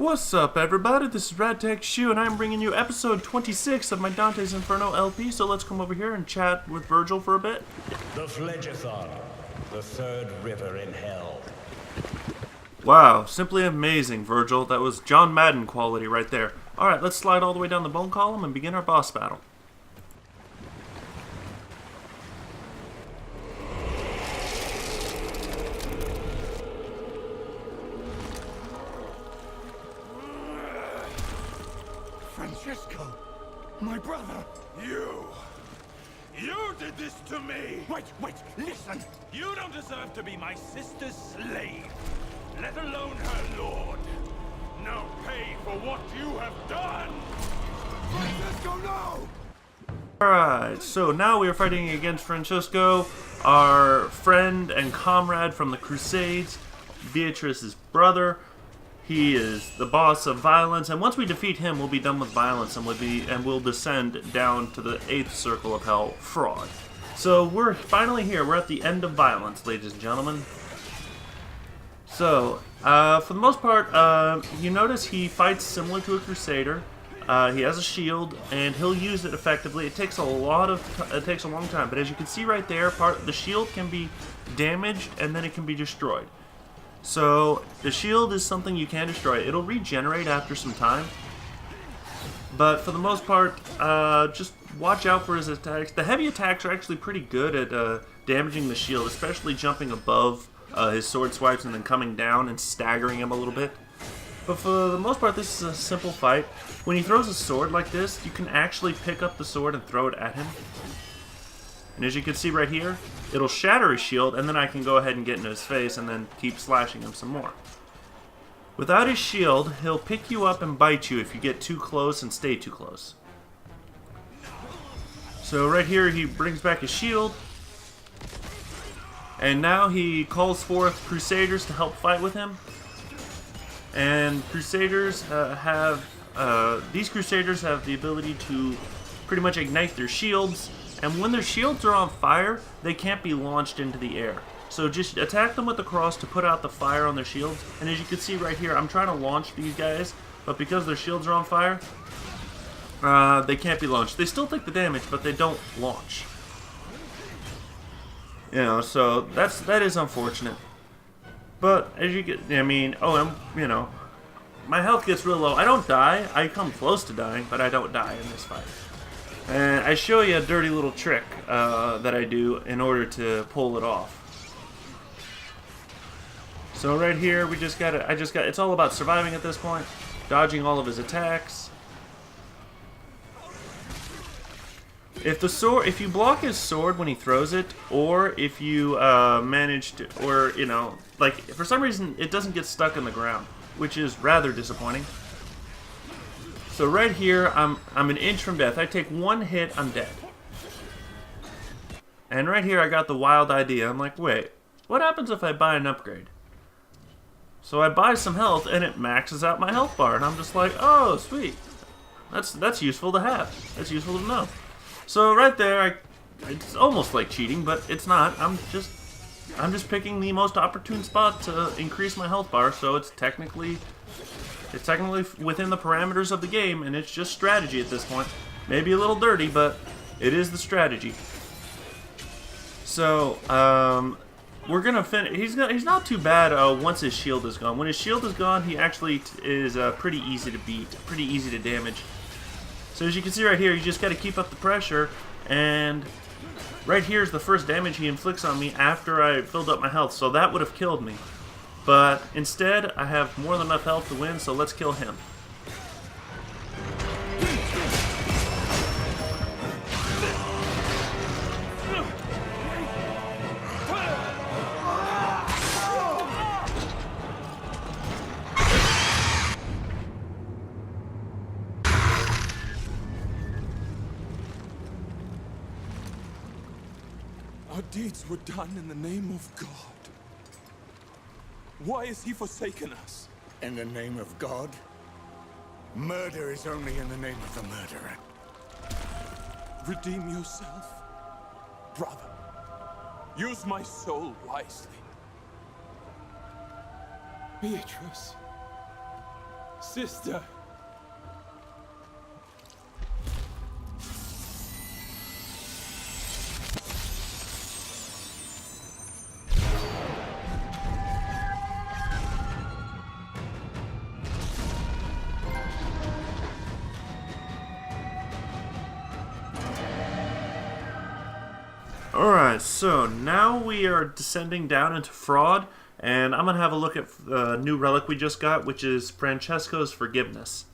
What's up, everybody? This is RadTechShoe, and I'm bringing you episode 26 of my Dante's Inferno LP, so let's come over here and chat with Virgil for a bit. The Phlegathon, the third river in hell. Wow, simply amazing, Virgil. That was John Madden quality right there. Alright, let's slide all the way down the bone column and begin our boss battle. Francesco, my brother! You did this to me! Wait, listen! You don't deserve to be my sister's slave, let alone her lord. Now pay for what you have done! Francesco, no! Alright, so now we are fighting against Francesco, our friend and comrade from the Crusades, Beatrice's brother. He is the boss of violence, and once we defeat him, we'll be done with violence, and we'll descend down to the 8th circle of hell, fraud. So we're finally here. We're at the end of violence, ladies and gentlemen. So for the most part, you notice he fights similar to a crusader. He has a shield, and he'll use it effectively. It takes a long time, but as you can see right there, the shield can be damaged, and then it can be destroyed. So, the shield is something you can destroy. It'll regenerate after some time. But for the most part, just watch out for his attacks. The heavy attacks are actually pretty good at damaging the shield, especially jumping above his sword swipes and then coming down and staggering him a little bit. But for the most part, this is a simple fight. When he throws a sword like this, you can actually pick up the sword and throw it at him. And as you can see right here, it'll shatter his shield, and then I can go ahead and get into his face and then keep slashing him some more. Without his shield, he'll pick you up and bite you if you get too close and stay too close. So right here, he brings back his shield. And now he calls forth Crusaders to help fight with him. And Crusaders these Crusaders have the ability to pretty much ignite their shields. And when their shields are on fire, they can't be launched into the air. So just attack them with the cross to put out the fire on their shields. And as you can see right here, I'm trying to launch these guys, but because their shields are on fire, they can't be launched. They still take the damage, but they don't launch. You know, so that is unfortunate. But as you get, my health gets real low. I don't die. I come close to dying, but I don't die in this fight. And I show you a dirty little trick that I do in order to pull it off. So right here, it's all about surviving at this point, dodging all of his attacks. If you block his sword when he throws it, or if you for some reason it doesn't get stuck in the ground, which is rather disappointing. So right here, I'm an inch from death. I take one hit, I'm dead. And right here, I got the wild idea. I'm like, wait, what happens if I buy an upgrade? So I buy some health, and it maxes out my health bar. And I'm just like, oh, sweet. That's useful to have. That's useful to know. So right there, it's almost like cheating, but it's not. I'm just picking the most opportune spot to increase my health bar. So it's technically within the parameters of the game, and it's just strategy at this point. Maybe a little dirty, but it is the strategy. So, we're gonna finish. He's not too bad once his shield is gone. When his shield is gone, he actually is pretty easy to beat, pretty easy to damage. So as you can see right here, you just got to keep up the pressure, and right here is the first damage he inflicts on me after I filled up my health. So that would have killed me. But instead, I have more than enough health to win, so let's kill him. Our deeds were done in the name of God. Why has he forsaken us? In the name of God? Murder is only in the name of the murderer. Redeem yourself, brother. Use my soul wisely. Beatrice, Sister. Alright, so now we are descending down into Fraud, and I'm going to have a look at the new relic we just got, which is Francesco's Forgiveness.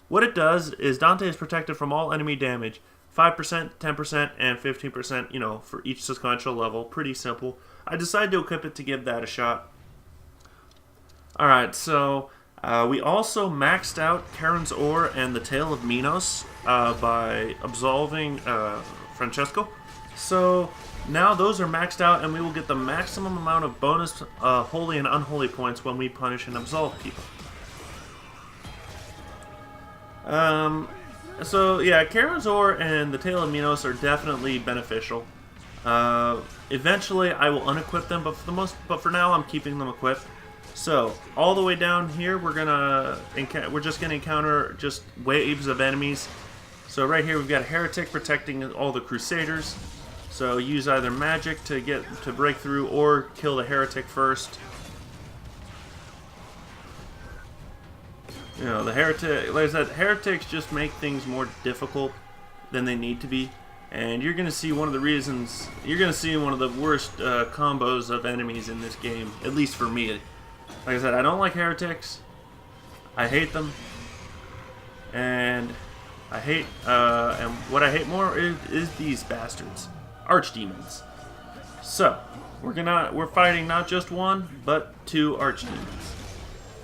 What it does is Dante is protected from all enemy damage, 5%, 10%, and 15%, you know, for each sequential level. Pretty simple. I decided to equip it to give that a shot. Alright, so we also maxed out Charon's Ore and the Tale of Minos by absolving Francesco. So now those are maxed out, and we will get the maximum amount of bonus holy and unholy points when we punish and absolve people. So yeah, Charon's Ore and the Tale of Minos are definitely beneficial. Eventually I will unequip them, but for now I'm keeping them equipped. So all the way down here we're just gonna encounter just waves of enemies. So right here we've got a heretic protecting all the crusaders. So use either magic to break through or kill the heretic first. You know, the heretic, like I said, heretics just make things more difficult than they need to be. And you're gonna see one of the reasons, you're gonna see one of the worst combos of enemies in this game, at least for me. Like I said, I don't like heretics. I hate them. And and what I hate more is these bastards. Archdemons. So we're fighting not just one, but 2 archdemons.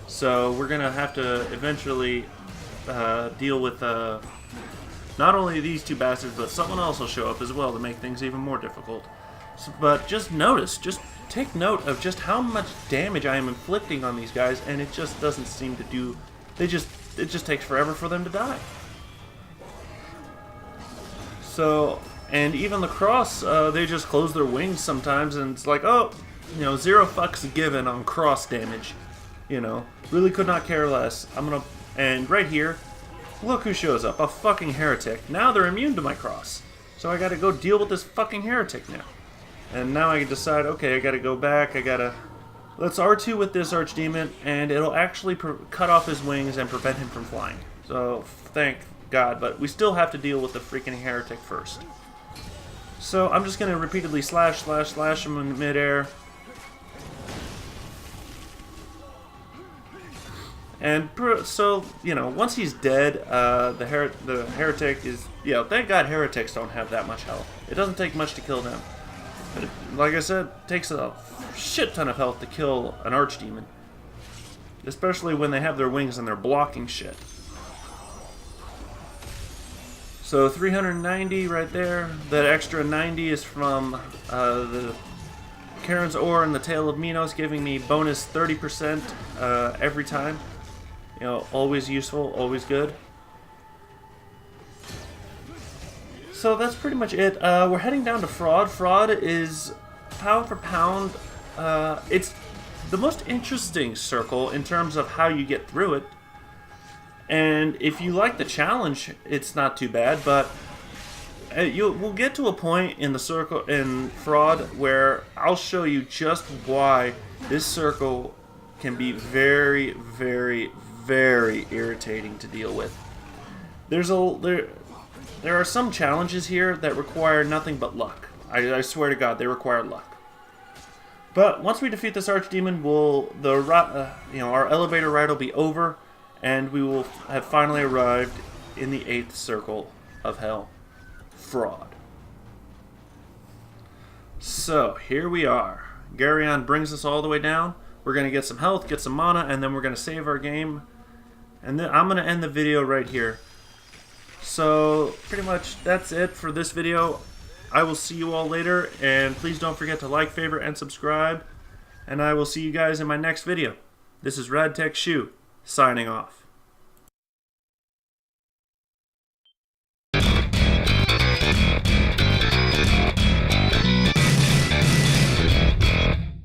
So we're gonna have to eventually deal with not only these 2 bastards, but someone else will show up as well to make things even more difficult. So, but just take note of just how much damage I am inflicting on these guys, and it just doesn't seem to do. It just takes forever for them to die. So. And even the cross, they just close their wings sometimes, and it's like, oh, you know, 0 fucks given on cross damage. You know, really could not care less. And right here, look who shows up, a fucking heretic. Now they're immune to my cross. So I gotta go deal with this fucking heretic now. And now I can decide, okay, I gotta go back, let's R2 with this archdemon, and it'll actually cut off his wings and prevent him from flying. So, thank God, but we still have to deal with the freaking heretic first. So I'm just going to repeatedly slash him in midair. And so, you know, once he's dead, the heretic is, you know, thank God heretics don't have that much health. It doesn't take much to kill them. But like I said, it takes a shit ton of health to kill an archdemon. Especially when they have their wings and they're blocking shit. So 390 right there. That extra 90 is from the Charon's Ore and the Tale of Minos, giving me bonus 30% every time. You know, always useful, always good. So that's pretty much it. We're heading down to Fraud. Fraud is, pound for pound, it's the most interesting circle in terms of how you get through it. And if you like the challenge, it's not too bad, but we'll get to a point in the circle in Fraud where I'll show you just why this circle can be very, very, very irritating to deal with. There are some challenges here that require nothing but luck. I swear to God, they require luck. But once we defeat this archdemon, our elevator ride will be over, and we will have finally arrived in the 8th circle of hell, Fraud. So here we are. Garyon brings us all the way down. We're going to get some health, get some mana, and then we're going to save our game. And then I'm going to end the video right here. So pretty much that's it for this video. I will see you all later, and please don't forget to like, favorite, and subscribe. And I will see you guys in my next video. This is RadTech Shoe, signing off.